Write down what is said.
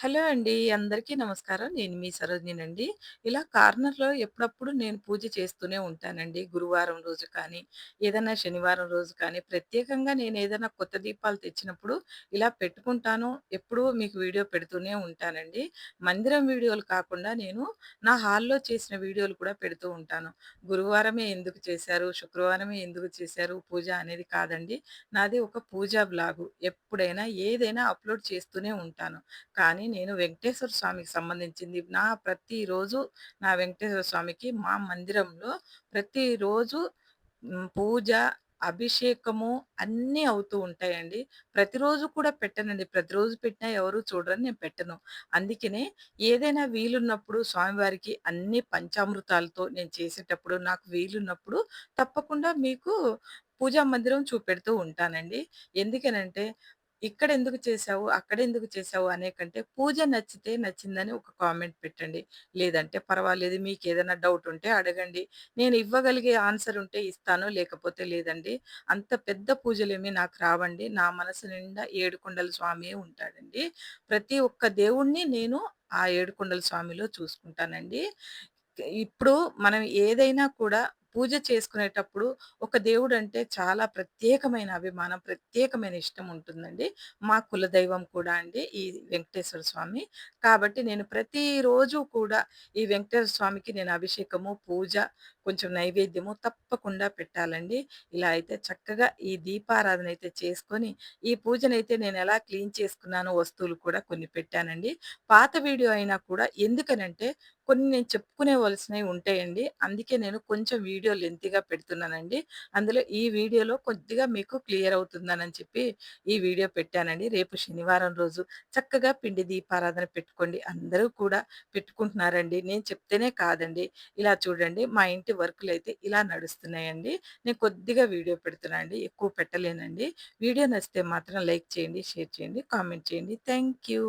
Hello అండి. అందరికీ నమస్కారం. నేను మీ సరోజినినండి. ఇలా కార్నర్‌లో ఎప్పుడప్పుడు నేను పూజ చేస్తూనే ఉంటానండి. గురువారం రోజు కానీ, ఏదన్నా శనివారం రోజు కానీ, ప్రత్యేకంగా నేనేదైనా కొత్త దీపాలు తెచ్చినప్పుడు ఇలా పెట్టుకుంటాను. ఎప్పుడూ మీకు వీడియో పెడుతూనే ఉంటానండి. మందిరం వీడియోలు కాకుండా నేను నా హాల్‌లో చేసిన వీడియోలు కూడా పెడుతూ ఉంటాను. గురువారమే ఎందుకు చేశారు, శుక్రవారమే ఎందుకు చేశారు పూజ అనేది కాదండి. నాది ఒక పూజా బ్లాగు. ఎప్పుడైనా ఏదైనా అప్‌లోడ్ చేస్తూనే ఉంటాను. కానీ నేను వెంకటేశ్వర స్వామికి సంబంధించింది ప్రతిరోజు నా వెంకటేశ్వర స్వామికి మా మందిరంలో ప్రతిరోజు పూజ, అభిషేకము అన్నీ అవుతూ ఉంటాయండి. ప్రతిరోజు కూడా పెట్టనండి. ప్రతిరోజు పెట్టినా ఎవరు చూడరని నేను పెట్టను. అందుకనే ఏదైనా వీలున్నప్పుడు స్వామివారికి అన్ని పంచామృతాలతో నేను చేసేటప్పుడు నాకు వీలున్నప్పుడు తప్పకుండా మీకు పూజా మందిరం చూపెడుతూ ఉంటానండి. ఎందుకనంటే ఇక్కడెందుకు చేశావు? అక్కడెందుకు చేశావు? అనే కంటే పూజ నచ్చితే నచ్చిందని ఒక కామెంట్ పెట్టండి. లేదంటే పర్వాలేదు మీకేదైనా డౌట్ ఉంటే అడగండి. నేను ఇవ్వగలిగే ఆన్సర్ ఉంటే ఇస్తాను. లేకపోతే లేదండి. అంత పెద్ద పూజలేమి నాకు రావండి. నా మనసు నిండా ఏడుకొండల స్వామియే ఉంటాడండి. ప్రతి ఒక్క దేవుడిని నేను ఆ ఏడుకొండల స్వామిలో చూసుకుంటానండి. ఇప్పుడు మనం ఏదైనా కూడా పూజ చేసుకునేటప్పుడు ఒక దేవుడంటే చాలా ప్రత్యేకమైన అభిమానం, ప్రత్యేకమైన ఇష్టం ఉంటుందండి. మా కులదైవం కూడా అండి ఈ వెంకటేశ్వర స్వామి. కాబట్టి నేను ప్రతిరోజు కూడా ఈ వెంకటేశ్వర స్వామికి నేను అభిషేకము, పూజ, కొంచెం నైవేద్యము తప్పకుండా పెట్టాలండి. ఇలా అయితే చక్కగా ఈ దీపారాధన అయితే చేసుకొని, ఈ పూజనైతే నేనెలా క్లీన్ చేసుకున్నానో వస్తువులు కూడా కొన్ని పెట్టానండి. పాత వీడియో అయినా కూడా ఎందుకనంటే కొన్ని నేను చెప్పుకునేవలసినవి ఉంటాయండి. అందుకే నేను కొంచెం వీడియో లెంతీగా పెడుతున్నానండి. అందులో ఈ వీడియోలో కొద్దిగా మీకు క్లియర్ అవుతుందనని చెప్పి ఈ వీడియో పెట్టానండి. రేపు శనివారం రోజు చక్కగా పిండి దీపారాధన పెట్టుకోండి. అందరూ కూడా పెట్టుకుంటున్నారండి. నేను చెప్తేనే కాదండి. ఇలా చూడండి మా ఇంటి వర్కులైతే ఇలా నడుస్తున్నాయండి. నేను కొద్దిగా వీడియో పెడుతున్నా అండి. ఎక్కువ పెట్టలేనండి. వీడియో నచ్చితే మాత్రం లైక్ చేయండి, షేర్ చేయండి, కామెంట్ చేయండి. Thank you.